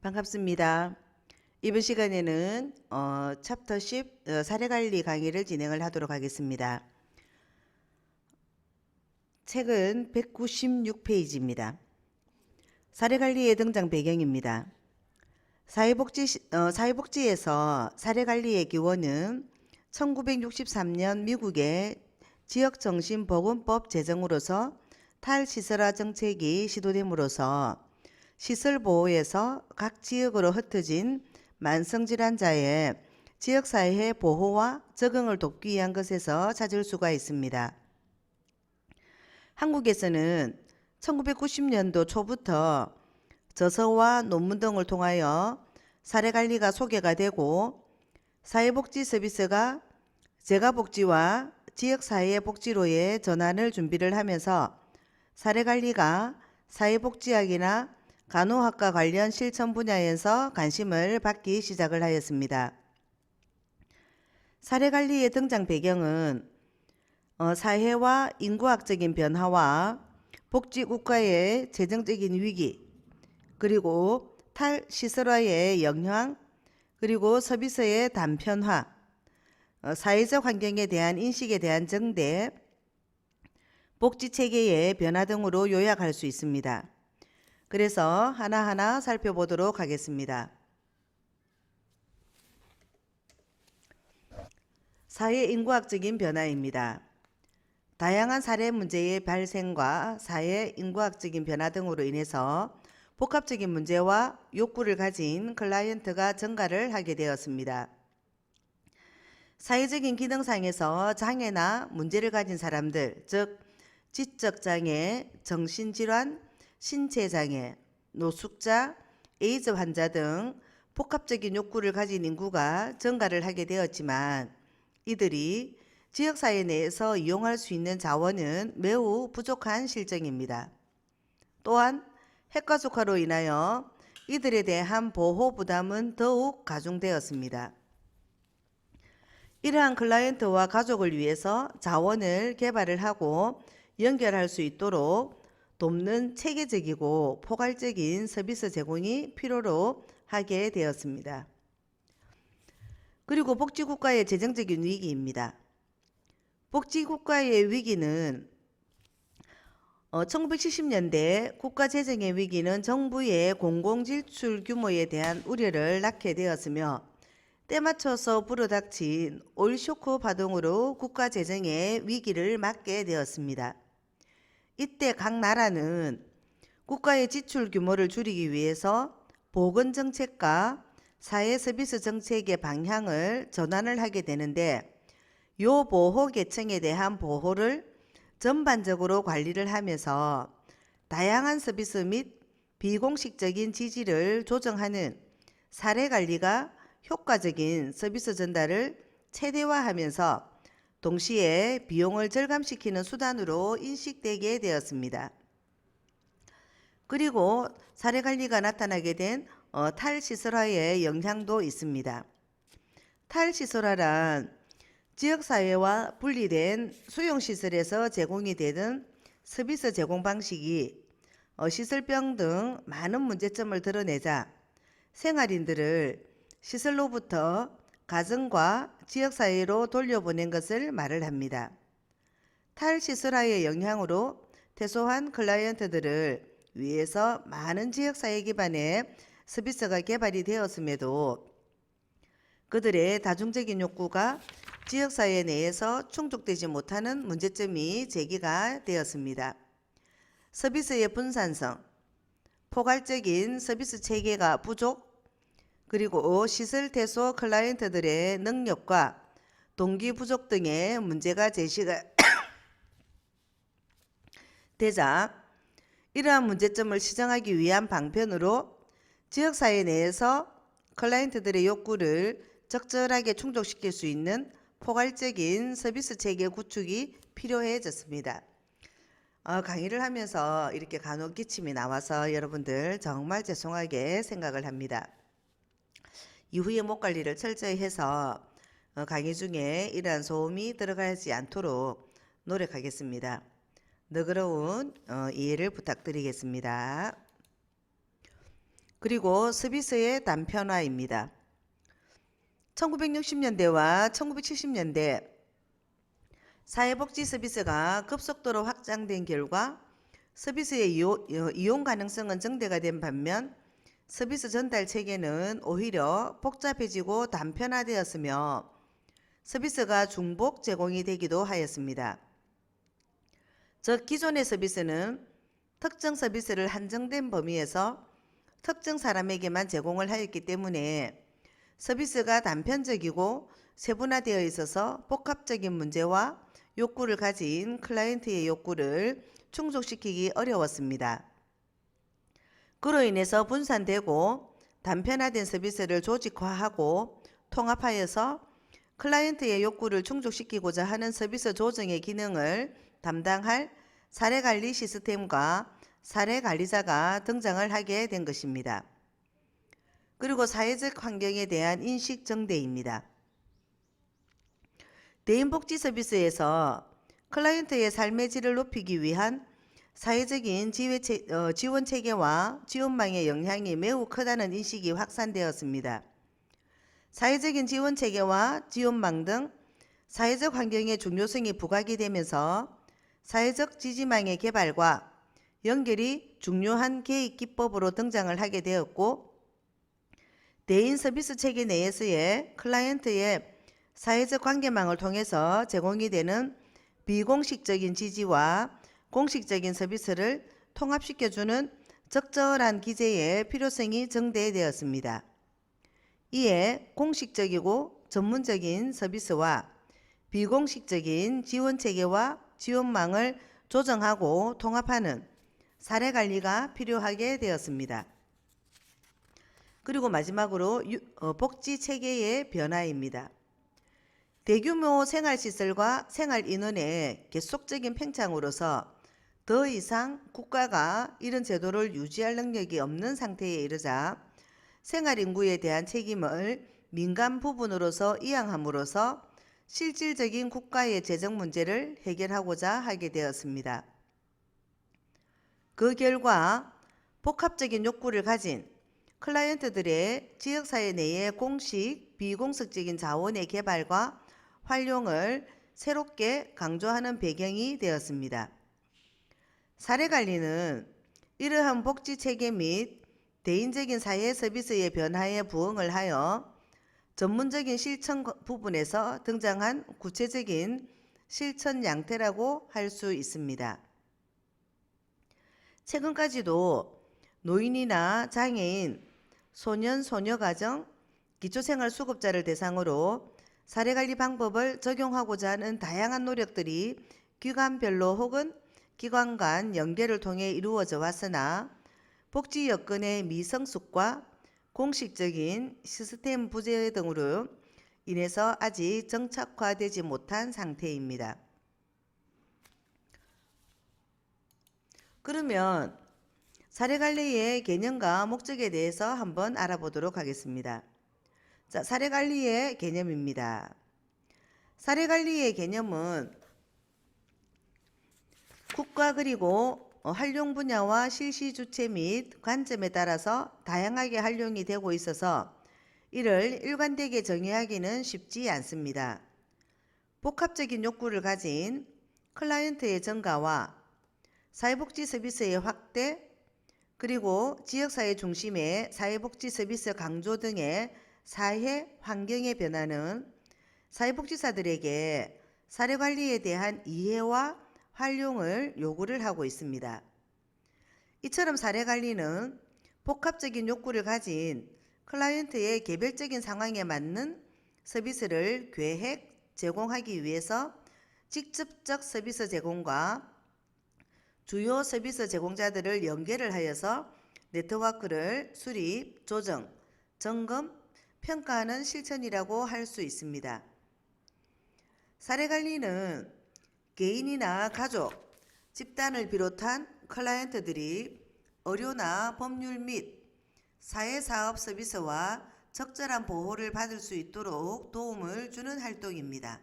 반갑습니다. 이번 시간에는 챕터 10 사례관리 강의를 진행을 하도록 하겠습니다. 책은 196페이지입니다. 사례관리의 등장 배경입니다. 사회복지에서 사례관리의 기원은 1963년 미국의 지역정신보건법 제정으로서 탈시설화 정책이 시도됨으로써 시설보호에서 각 지역으로 흩어진 만성질환자의 지역사회의 보호와 적응을 돕기 위한 것에서 찾을 수가 있습니다. 한국에서는 1990년도 초부터 저서와 논문 등을 통하여 사례관리가 소개가 되고 사회복지 서비스가 재가복지와 지역사회의 복지로의 전환을 준비를 하면서 사례관리가 사회복지학이나 간호학과 관련 실천 분야에서 관심을 받기 시작을 하였습니다. 사례관리의 등장 배경은 사회와 인구학적인 변화와 복지국가의 재정적인 위기, 그리고 탈시설화의 영향, 그리고 서비스의 단편화, 사회적 환경에 대한 인식에 대한 정대, 복지체계의 변화 등으로 요약할 수 있습니다. 그래서 하나하나 살펴보도록 하겠습니다. 사회인구학적인 변화입니다. 다양한 사례 문제의 발생과 사회 인구학적인 변화 등으로 인해서 복합적인 문제와 욕구를 가진 클라이언트가 증가를 하게 되었습니다. 사회적인 기능상에서 장애나 문제를 가진 사람들, 즉 지적장애, 정신질환, 신체장애, 노숙자, 에이즈 환자 등 복합적인 욕구를 가진 인구가 증가를 하게 되었지만 이들이 지역사회 내에서 이용할 수 있는 자원은 매우 부족한 실정입니다. 또한 핵가족화로 인하여 이들에 대한 보호 부담은 더욱 가중되었습니다. 이러한 클라이언트와 가족을 위해서 자원을 개발을 하고 연결할 수 있도록 돕는 체계적이고 포괄적인 서비스 제공이 필요로 하게 되었습니다. 그리고 복지국가의 재정적인 위기입니다. 복지국가의 위기는 1970년대 국가재정의 위기는 정부의 공공지출 규모에 대한 우려를 낳게 되었으며 때 맞춰서 불어닥친 오일쇼크 파동으로 국가재정의 위기를 맞게 되었습니다. 이때 각 나라는 국가의 지출 규모를 줄이기 위해서 보건정책과 사회서비스 정책의 방향을 전환을 하게 되는데 이 보호계층에 대한 보호를 전반적으로 관리를 하면서 다양한 서비스 및 비공식적인 지지를 조정하는 사례관리가 효과적인 서비스 전달을 최대화하면서 동시에 비용을 절감시키는 수단으로 인식되게 되었습니다. 그리고 사례관리가 나타나게 된 탈시설화의 영향도 있습니다. 탈시설화란 지역사회와 분리된 수용시설에서 제공이 되는 서비스 제공 방식이 시설병 등 많은 문제점을 드러내자 생활인들을 시설로부터 가정과 지역사회로 돌려보낸 것을 말을 합니다. 탈시설화의 영향으로 퇴소한 클라이언트들을 위해서 많은 지역사회 기반의 서비스가 개발이 되었음에도 그들의 다중적인 욕구가 지역사회 내에서 충족되지 못하는 문제점이 제기가 되었습니다. 서비스의 분산성, 포괄적인 서비스 체계가 부족, 그리고 시설 퇴소 클라이언트들의 능력과 동기 부족 등의 문제가 제시가 되자 이러한 문제점을 시정하기 위한 방편으로 지역사회 내에서 클라이언트들의 욕구를 적절하게 충족시킬 수 있는 포괄적인 서비스 체계 구축이 필요해졌습니다. 강의를 하면서 이렇게 간혹 기침이 나와서 여러분들 정말 죄송하게 생각을 합니다. 이후에 목 관리를 철저히 해서 강의 중에 이러한 소음이 들어가지 않도록 노력하겠습니다. 너그러운 이해를 부탁드리겠습니다. 그리고 서비스의 단편화입니다. 1960년대와 1970년대 사회복지 서비스가 급속도로 확장된 결과 서비스의 이용 가능성은 증대가 된 반면 서비스 전달 체계는 오히려 복잡해지고 단편화되었으며 서비스가 중복 제공이 되기도 하였습니다. 즉 기존의 서비스는 특정 서비스를 한정된 범위에서 특정 사람에게만 제공을 하였기 때문에 서비스가 단편적이고 세분화되어 있어서 복합적인 문제와 욕구를 가진 클라이언트의 욕구를 충족시키기 어려웠습니다. 그로 인해서 분산되고 단편화된 서비스를 조직화하고 통합하여서 클라이언트의 욕구를 충족시키고자 하는 서비스 조정의 기능을 담당할 사례관리 시스템과 사례관리자가 등장을 하게 된 것입니다. 그리고 사회적 환경에 대한 인식 정대입니다. 대인복지 서비스에서 클라이언트의 삶의 질을 높이기 위한 사회적인 지원 체계와 지원망의 영향이 매우 크다는 인식이 확산되었습니다. 사회적인 지원 체계와 지원망 등 사회적 환경의 중요성이 부각이 되면서 사회적 지지망의 개발과 연결이 중요한 계획 기법으로 등장을 하게 되었고, 대인 서비스 체계 내에서의 클라이언트의 사회적 관계망을 통해서 제공이 되는 비공식적인 지지와 공식적인 서비스를 통합시켜주는 적절한 기제의 필요성이 정대되었습니다. 이에 공식적이고 전문적인 서비스와 비공식적인 지원체계와 지원망을 조정하고 통합하는 사례관리가 필요하게 되었습니다. 그리고 마지막으로 복지체계의 변화입니다. 대규모 생활시설과 생활인원의 계속적인 팽창으로서 더 이상 국가가 이런 제도를 유지할 능력이 없는 상태에 이르자 생활인구에 대한 책임을 민간 부분으로서 이양함으로써 실질적인 국가의 재정 문제를 해결하고자 하게 되었습니다. 그 결과 복합적인 욕구를 가진 클라이언트들의 지역사회 내의 공식, 비공식적인 자원의 개발과 활용을 새롭게 강조하는 배경이 되었습니다. 사례관리는 이러한 복지체계 및 대인적인 사회 서비스의 변화에 부응을 하여 전문적인 실천 부분에서 등장한 구체적인 실천 양태라고 할 수 있습니다. 최근까지도 노인이나 장애인, 소년, 소녀가정, 기초생활수급자를 대상으로 사례관리 방법을 적용하고자 하는 다양한 노력들이 기관별로 혹은 기관 간 연계를 통해 이루어져 왔으나 복지 여건의 미성숙과 공식적인 시스템 부재 등으로 인해서 아직 정착화되지 못한 상태입니다. 그러면 사례관리의 개념과 목적에 대해서 한번 알아보도록 하겠습니다. 자, 사례관리의 개념입니다. 사례관리의 개념은 국가 그리고 활용 분야와 실시 주체 및 관점에 따라서 다양하게 활용이 되고 있어서 이를 일관되게 정의하기는 쉽지 않습니다. 복합적인 욕구를 가진 클라이언트의 증가와 사회복지 서비스의 확대, 그리고 지역사회 중심의 사회복지 서비스 강조 등의 사회 환경의 변화는 사회복지사들에게 사례관리에 대한 이해와 활용을 요구를 하고 있습니다. 이처럼 사례관리는 복합적인 욕구를 가진 클라이언트의 개별적인 상황에 맞는 서비스를 계획, 제공하기 위해서 직접적 서비스 제공과 주요 서비스 제공자들을 연결을 하여서 네트워크를 수립, 조정, 점검, 평가하는 실천이라고 할 수 있습니다. 사례관리는 개인이나 가족, 집단을 비롯한 클라이언트들이 의료나 법률 및 사회사업 서비스와 적절한 보호를 받을 수 있도록 도움을 주는 활동입니다.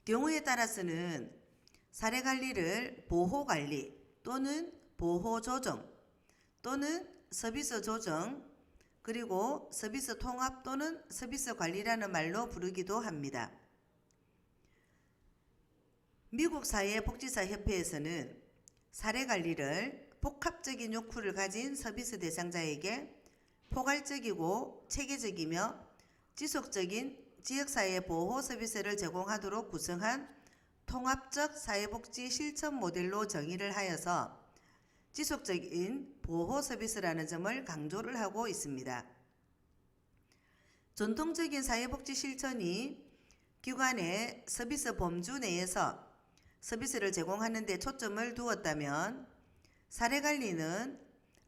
경우에 따라서는 사례관리를 보호관리 또는 보호조정, 또는 서비스 조정, 그리고 서비스 통합 또는 서비스 관리라는 말로 부르기도 합니다. 미국 사회복지사협회에서는 사례관리를 복합적인 욕구를 가진 서비스 대상자에게 포괄적이고 체계적이며 지속적인 지역사회 보호 서비스를 제공하도록 구성한 통합적 사회복지 실천 모델로 정의를 하여서 지속적인 보호 서비스라는 점을 강조를 하고 있습니다. 전통적인 사회복지 실천이 기관의 서비스 범주 내에서 서비스를 제공하는 데 초점을 두었다면, 사례관리는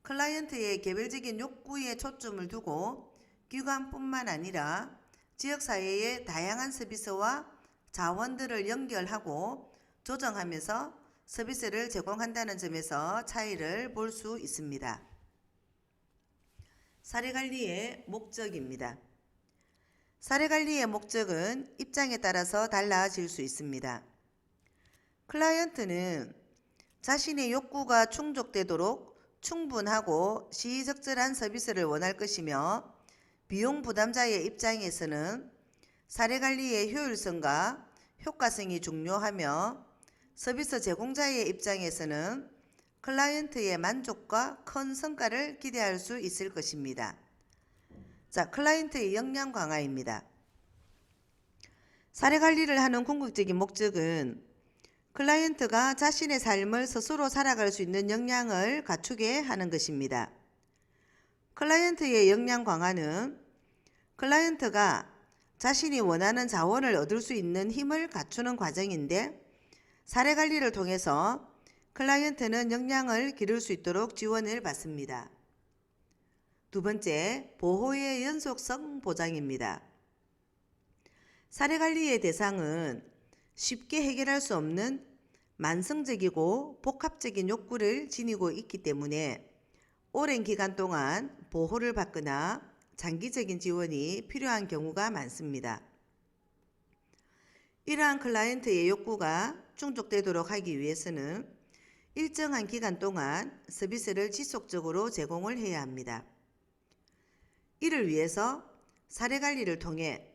클라이언트의 개별적인 욕구에 초점을 두고 기관뿐만 아니라 지역사회의 다양한 서비스와 자원들을 연결하고 조정하면서 서비스를 제공한다는 점에서 차이를 볼 수 있습니다. 사례관리의 목적입니다. 사례관리의 목적은 입장에 따라서 달라질 수 있습니다. 클라이언트는 자신의 욕구가 충족되도록 충분하고 시의적절한 서비스를 원할 것이며, 비용 부담자의 입장에서는 사례관리의 효율성과 효과성이 중요하며, 서비스 제공자의 입장에서는 클라이언트의 만족과 큰 성과를 기대할 수 있을 것입니다. 자, 클라이언트의 역량 강화입니다. 사례관리를 하는 궁극적인 목적은 클라이언트가 자신의 삶을 스스로 살아갈 수 있는 역량을 갖추게 하는 것입니다. 클라이언트의 역량 강화는 클라이언트가 자신이 원하는 자원을 얻을 수 있는 힘을 갖추는 과정인데, 사례관리를 통해서 클라이언트는 역량을 기를 수 있도록 지원을 받습니다. 두 번째, 보호의 연속성 보장입니다. 사례관리의 대상은 쉽게 해결할 수 없는 만성적이고 복합적인 욕구를 지니고 있기 때문에 오랜 기간 동안 보호를 받거나 장기적인 지원이 필요한 경우가 많습니다. 이러한 클라이언트의 욕구가 충족되도록 하기 위해서는 일정한 기간 동안 서비스를 지속적으로 제공을 해야 합니다. 이를 위해서 사례관리를 통해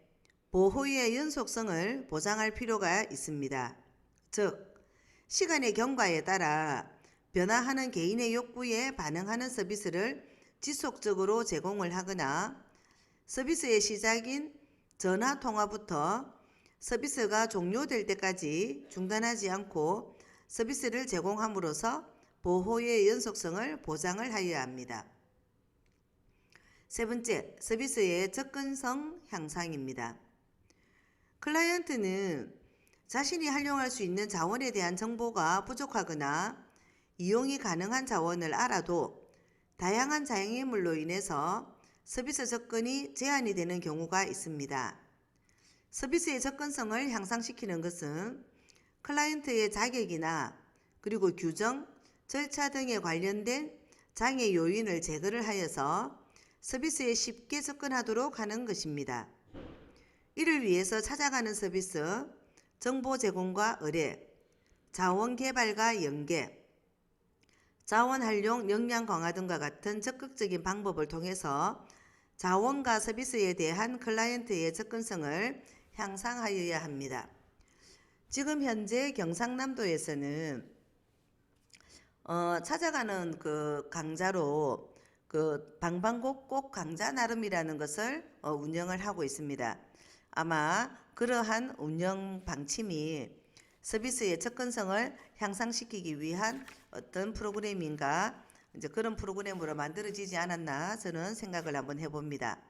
보호의 연속성을 보장할 필요가 있습니다. 즉, 시간의 경과에 따라 변화하는 개인의 욕구에 반응하는 서비스를 지속적으로 제공을 하거나, 서비스의 시작인 전화 통화부터 서비스가 종료될 때까지 중단하지 않고 서비스를 제공함으로써 보호의 연속성을 보장을 하여야 합니다. 세 번째, 서비스의 접근성 향상입니다. 클라이언트는 자신이 활용할 수 있는 자원에 대한 정보가 부족하거나 이용이 가능한 자원을 알아도 다양한 장애물로 인해서 서비스 접근이 제한이 되는 경우가 있습니다. 서비스의 접근성을 향상시키는 것은 클라이언트의 자격이나 그리고 규정, 절차 등에 관련된 장애 요인을 제거를 하여서 서비스에 쉽게 접근하도록 하는 것입니다. 이를 위해서 찾아가는 서비스, 정보 제공과 의뢰, 자원 개발과 연계, 자원 활용 역량 강화 등과 같은 적극적인 방법을 통해서 자원과 서비스에 대한 클라이언트의 접근성을 향상하여야 합니다. 지금 현재 경상남도에서는 찾아가는 그 강좌로 그 방방곡곡 강좌 나름이라는 것을 운영을 하고 있습니다. 아마 그러한 운영 방침이 서비스의 접근성을 향상시키기 위한 어떤 프로그램인가, 이제 그런 프로그램으로 만들어지지 않았나 저는 생각을 한번 해봅니다.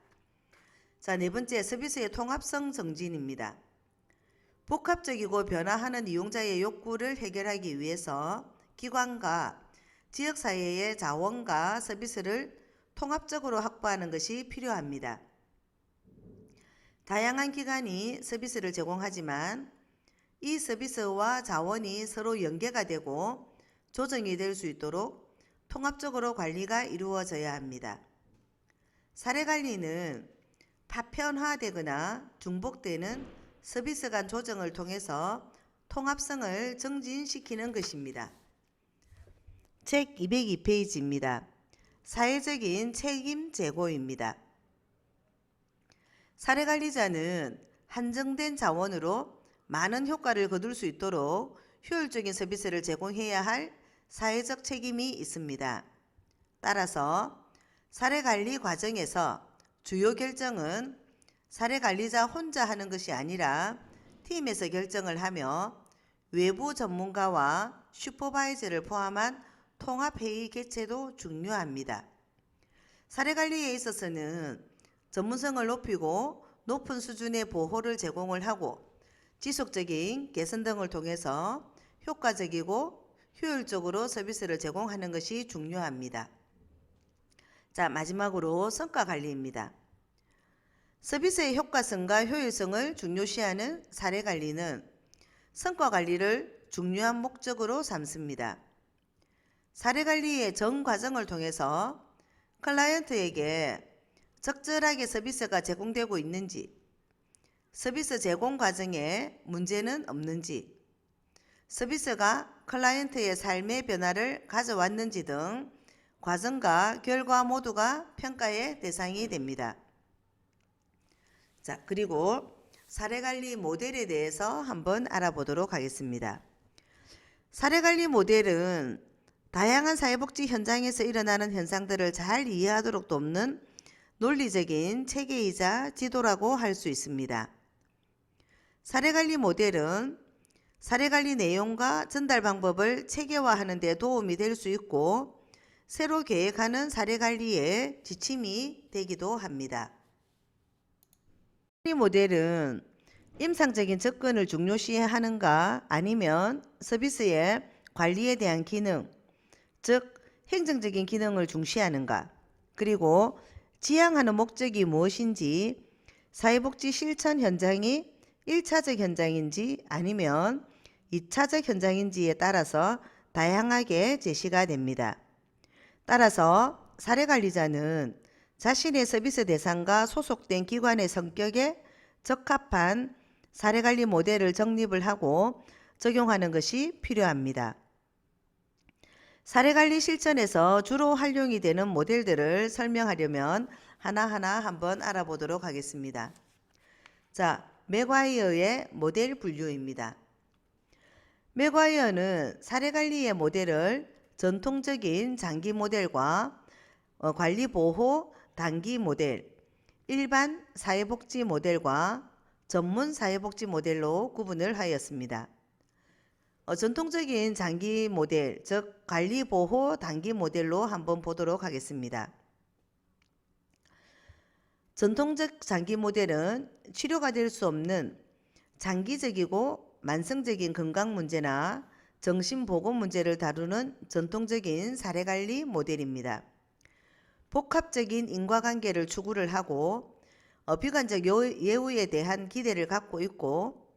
자, 네 번째, 서비스의 통합성 정진입니다. 복합적이고 변화하는 이용자의 욕구를 해결하기 위해서 기관과 지역사회의 자원과 서비스를 통합적으로 확보하는 것이 필요합니다. 다양한 기관이 서비스를 제공하지만 이 서비스와 자원이 서로 연계가 되고 조정이 될 수 있도록 통합적으로 관리가 이루어져야 합니다. 사례관리는 파편화되거나 중복되는 서비스 간 조정을 통해서 통합성을 증진시키는 것입니다. 책 202페이지입니다. 사회적인 책임 제고입니다. 사례관리자는 한정된 자원으로 많은 효과를 거둘 수 있도록 효율적인 서비스를 제공해야 할 사회적 책임이 있습니다. 따라서 사례관리 과정에서 주요 결정은 사례관리자 혼자 하는 것이 아니라 팀에서 결정을 하며 외부 전문가와 슈퍼바이저를 포함한 통합회의 개최도 중요합니다. 사례관리에 있어서는 전문성을 높이고 높은 수준의 보호를 제공을 하고 지속적인 개선 등을 통해서 효과적이고 효율적으로 서비스를 제공하는 것이 중요합니다. 자, 마지막으로 성과관리입니다. 서비스의 효과성과 효율성을 중요시하는 사례관리는 성과관리를 중요한 목적으로 삼습니다. 사례관리의 전 과정을 통해서 클라이언트에게 적절하게 서비스가 제공되고 있는지, 서비스 제공 과정에 문제는 없는지, 서비스가 클라이언트의 삶의 변화를 가져왔는지 등 과정과 결과 모두가 평가의 대상이 됩니다. 자, 그리고 사례관리 모델에 대해서 한번 알아보도록 하겠습니다. 사례관리 모델은 다양한 사회복지 현장에서 일어나는 현상들을 잘 이해하도록 돕는 논리적인 체계이자 지도라고 할 수 있습니다. 사례관리 모델은 사례관리 내용과 전달 방법을 체계화하는 데 도움이 될 수 있고 새로 계획하는 사례관리의 지침이 되기도 합니다. 사례관리 모델은 임상적인 접근을 중요시하는가 아니면 서비스의 관리에 대한 기능, 즉 행정적인 기능을 중시하는가, 그리고 지향하는 목적이 무엇인지, 사회복지 실천 현장이 1차적 현장인지 아니면 2차적 현장인지에 따라서 다양하게 제시가 됩니다. 따라서 사례관리자는 자신의 서비스 대상과 소속된 기관의 성격에 적합한 사례관리 모델을 정립을 하고 적용하는 것이 필요합니다. 사례관리 실천에서 주로 활용이 되는 모델들을 설명하려면 하나하나 한번 알아보도록 하겠습니다. 자, 맥과이어의 모델 분류입니다. 맥과이어는 사례관리의 모델을 전통적인 장기 모델과 관리보호 단기 모델, 일반 사회복지 모델과 전문 사회복지 모델로 구분을 하였습니다. 전통적인 장기 모델, 즉 관리보호 단기 모델로 한번 보도록 하겠습니다. 전통적 장기 모델은 치료가 될 수 없는 장기적이고 만성적인 건강 문제나 정신보건 문제를 다루는 전통적인 사례관리 모델입니다. 복합적인 인과관계를 추구를 하고 비관적 예우에 대한 기대를 갖고 있고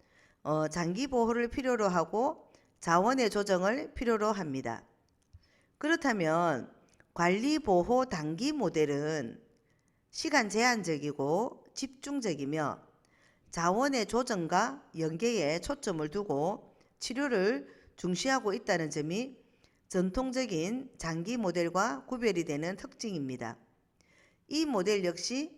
장기 보호를 필요로 하고 자원의 조정을 필요로 합니다. 그렇다면 관리보호 단기 모델은 시간 제한적이고 집중적이며 자원의 조정과 연계에 초점을 두고 치료를 중시하고 있다는 점이 전통적인 장기 모델과 구별이 되는 특징입니다. 이 모델 역시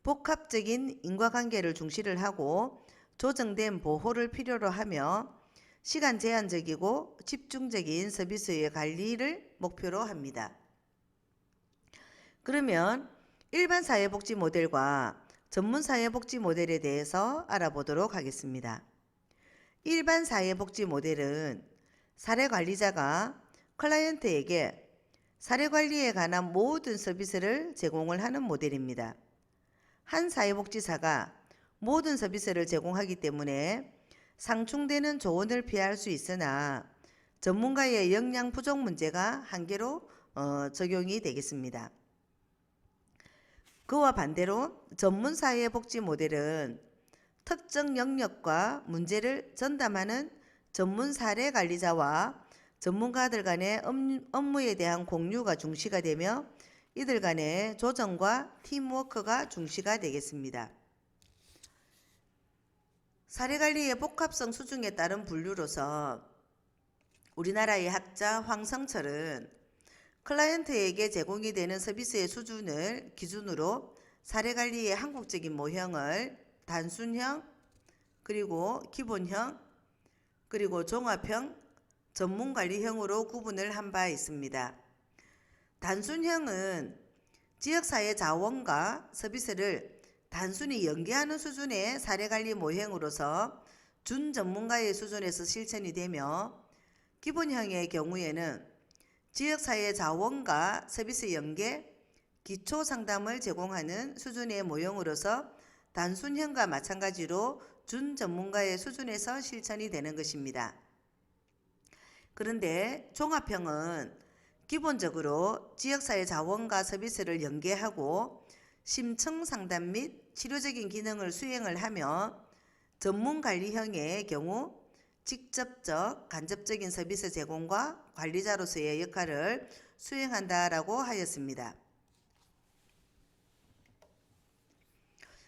복합적인 인과관계를 중시를 하고 조정된 보호를 필요로 하며 시간 제한적이고 집중적인 서비스의 관리를 목표로 합니다. 그러면 일반 사회복지 모델과 전문 사회복지 모델에 대해서 알아보도록 하겠습니다. 일반 사회복지 모델은 사례관리자가 클라이언트에게 사례관리에 관한 모든 서비스를 제공을 하는 모델입니다. 한 사회복지사가 모든 서비스를 제공하기 때문에 상충되는 조언을 피할 수 있으나 전문가의 역량 부족 문제가 한계로 적용이 되겠습니다. 그와 반대로 전문 사회복지 모델은 특정 영역과 문제를 전담하는 전문 사례 관리자와 전문가들 간의 업무에 대한 공유가 중시가 되며 이들 간의 조정과 팀워크가 중시가 되겠습니다. 사례관리의 복합성 수준에 따른 분류로서 우리나라의 학자 황성철은 클라이언트에게 제공이 되는 서비스의 수준을 기준으로 사례관리의 한국적인 모형을 단순형, 그리고 기본형, 그리고 종합형, 전문관리형으로 구분을 한 바 있습니다. 단순형은 지역사회 자원과 서비스를 단순히 연계하는 수준의 사례관리 모형으로서 준전문가의 수준에서 실천이 되며, 기본형의 경우에는 지역사회 자원과 서비스 연계, 기초 상담을 제공하는 수준의 모형으로서 단순형과 마찬가지로 준전문가의 수준에서 실천이 되는 것입니다. 그런데 종합형은 기본적으로 지역사회 자원과 서비스를 연계하고 심층 상담 및 치료적인 기능을 수행을 하며, 전문관리형의 경우 직접적, 간접적인 서비스 제공과 관리자로서의 역할을 수행한다라고 하였습니다.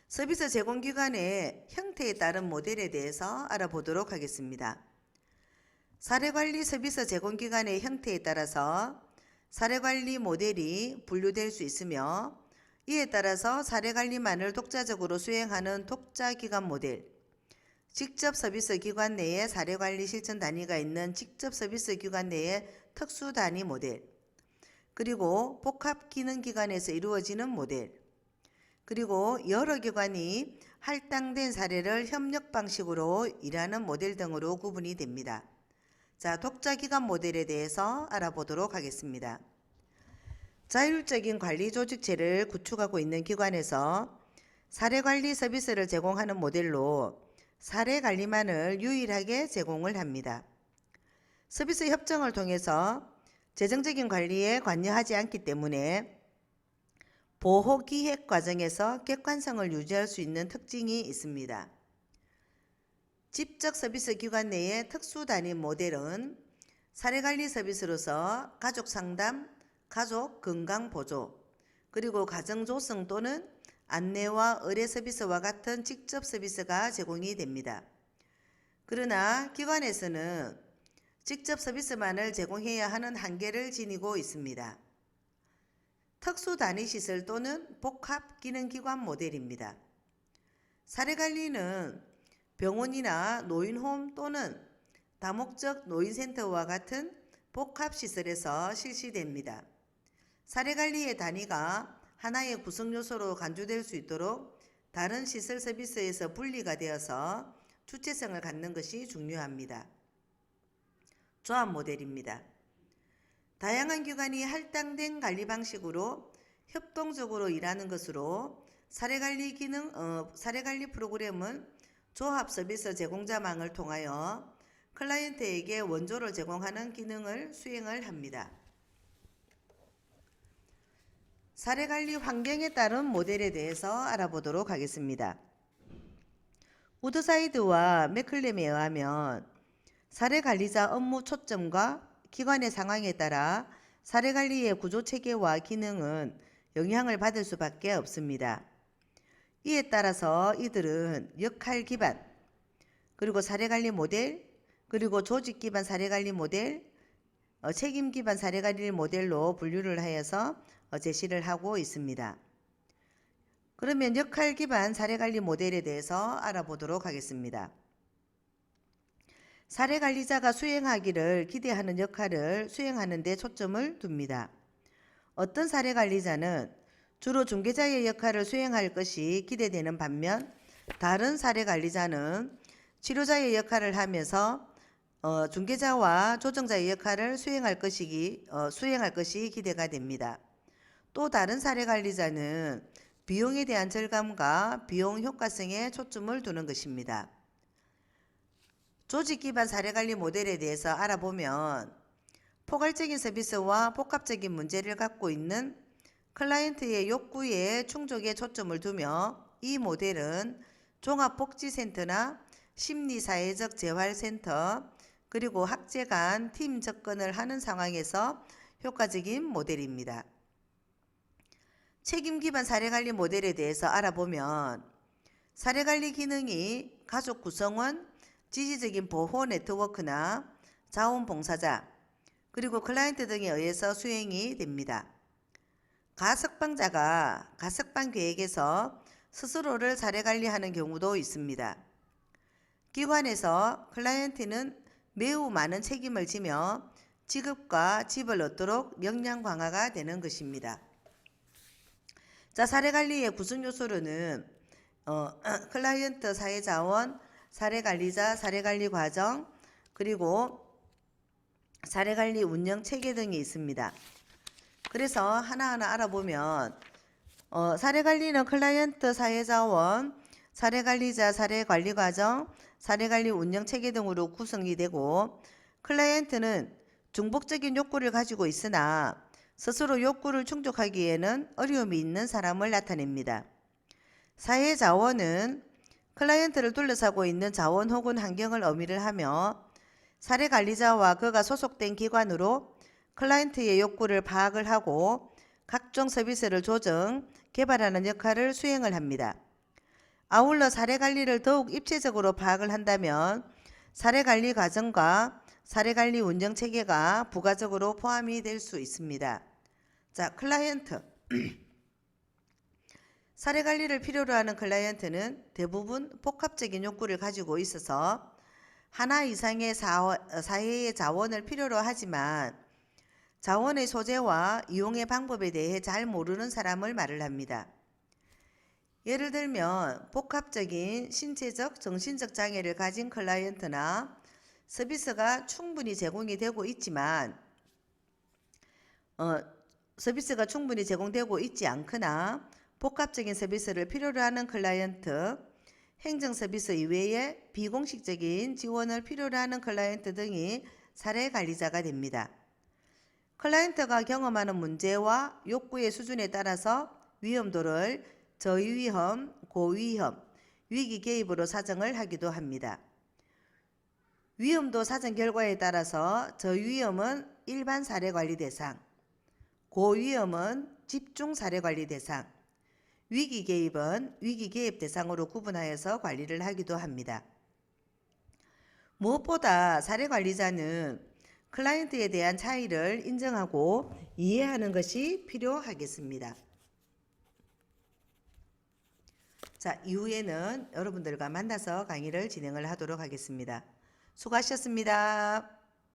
서비스 제공기관의 형태에 따른 모델에 대해서 알아보도록 하겠습니다. 사례관리 서비스 제공기관의 형태에 따라서 사례관리 모델이 분류될 수 있으며, 이에 따라서 사례관리만을 독자적으로 수행하는 독자기관 모델, 직접 서비스 기관 내에 사례관리 실천 단위가 있는 직접 서비스 기관 내의 특수 단위 모델, 그리고 복합 기능 기관에서 이루어지는 모델, 그리고 여러 기관이 할당된 사례를 협력 방식으로 일하는 모델 등으로 구분이 됩니다. 자, 독자기관 모델에 대해서 알아보도록 하겠습니다. 자율적인 관리 조직체를 구축하고 있는 기관에서 사례관리 서비스를 제공하는 모델로 사례관리만을 유일하게 제공을 합니다. 서비스 협정을 통해서 재정적인 관리에 관여하지 않기 때문에 보호기획 과정에서 객관성을 유지할 수 있는 특징이 있습니다. 집적 서비스 기관 내의 특수 단위 모델은 사례관리 서비스로서 가족 상담, 가족 건강 보조, 그리고 가정 조성 또는 안내와 의뢰 서비스와 같은 직접 서비스가 제공이 됩니다. 그러나 기관에서는 직접 서비스만을 제공해야 하는 한계를 지니고 있습니다. 특수 단위 시설 또는 복합 기능 기관 모델입니다. 사례관리는 병원이나 노인홈 또는 다목적 노인센터와 같은 복합시설에서 실시됩니다. 사례관리의 단위가 하나의 구성 요소로 간주될 수 있도록 다른 시설 서비스에서 분리가 되어서 주체성을 갖는 것이 중요합니다. 조합 모델입니다. 다양한 기관이 할당된 관리 방식으로 협동적으로 일하는 것으로 사례관리 프로그램은 조합 서비스 제공자망을 통하여 클라이언트에게 원조를 제공하는 기능을 수행을 합니다. 사례관리 환경에 따른 모델에 대해서 알아보도록 하겠습니다. 우드사이드와 맥클렘에 의하면 사례관리자 업무 초점과 기관의 상황에 따라 사례관리의 구조체계와 기능은 영향을 받을 수밖에 없습니다. 이에 따라서 이들은 역할 기반, 그리고 사례관리 모델, 그리고 조직 기반 사례관리 모델, 책임 기반 사례관리 모델로 분류를 하여서 제시를 하고 있습니다. 그러면 역할 기반 사례관리 모델에 대해서 알아보도록 하겠습니다. 사례관리자가 수행하기를 기대하는 역할을 수행하는 데 초점을 둡니다. 어떤 사례관리자는 주로 중개자의 역할을 수행할 것이 기대되는 반면, 다른 사례관리자는 치료자의 역할을 하면서 중개자와 조정자의 역할을 수행할 것이 기대가 됩니다. 또 다른 사례관리자는 비용에 대한 절감과 비용 효과성에 초점을 두는 것입니다. 조직 기반 사례관리 모델에 대해서 알아보면, 포괄적인 서비스와 복합적인 문제를 갖고 있는 클라이언트의 욕구의 충족에 초점을 두며, 이 모델은 종합복지센터나 심리사회적 재활센터, 그리고 학제 간 팀 접근을 하는 상황에서 효과적인 모델입니다. 책임 기반 사례관리 모델에 대해서 알아보면, 사례관리 기능이 가족 구성원, 지지적인 보호 네트워크나 자원봉사자, 그리고 클라이언트 등에 의해서 수행이 됩니다. 가석방자가 가석방 계획에서 스스로를 사례 관리하는 경우도 있습니다. 기관에서 클라이언트는 매우 많은 책임을 지며 지급과 집을 얻도록 역량 강화가 되는 것입니다. 자, 사례관리의 구성 요소로는 클라이언트 사회자원, 사례관리자, 사례관리 과정, 그리고 사례관리 운영 체계 등이 있습니다. 그래서 하나하나 알아보면 사례관리는 클라이언트 사회자원, 사례관리자, 사례관리 과정, 사례관리 운영 체계 등으로 구성이 되고, 클라이언트는 중복적인 욕구를 가지고 있으나 스스로 욕구를 충족하기에는 어려움이 있는 사람을 나타냅니다. 사회자원은 클라이언트를 둘러싸고 있는 자원 혹은 환경을 의미를 하며, 사례관리자와 그가 소속된 기관으로 클라이언트의 욕구를 파악을 하고 각종 서비스를 조정, 개발하는 역할을 수행을 합니다. 아울러 사례관리를 더욱 입체적으로 파악을 한다면 사례관리 과정과 사례관리 운영 체계가 부가적으로 포함이 될 수 있습니다. 자, 클라이언트. 사례관리를 필요로 하는 클라이언트는 대부분 복합적인 욕구를 가지고 있어서 하나 이상의 사회의 자원을 필요로 하지만 자원의 소재와 이용의 방법에 대해 잘 모르는 사람을 말을 합니다. 예를 들면 복합적인 신체적, 정신적 장애를 가진 클라이언트나 서비스가 충분히 제공이 되고 있지만 서비스가 충분히 제공되고 있지 않거나 복합적인 서비스를 필요로 하는 클라이언트, 행정 서비스 이외에 비공식적인 지원을 필요로 하는 클라이언트 등이 사례 관리자가 됩니다. 클라이언트가 경험하는 문제와 욕구의 수준에 따라서 위험도를 저위험, 고위험, 위기 개입으로 사정을 하기도 합니다. 위험도 사정 결과에 따라서 저위험은 일반 사례 관리 대상, 고위험은 집중 사례 관리 대상, 위기 개입은 위기 개입 대상으로 구분하여서 관리를 하기도 합니다. 무엇보다 사례 관리자는 클라이언트에 대한 차이를 인정하고 이해하는 것이 필요하겠습니다. 자, 이후에는 여러분들과 만나서 강의를 진행을 하도록 하겠습니다. 수고하셨습니다.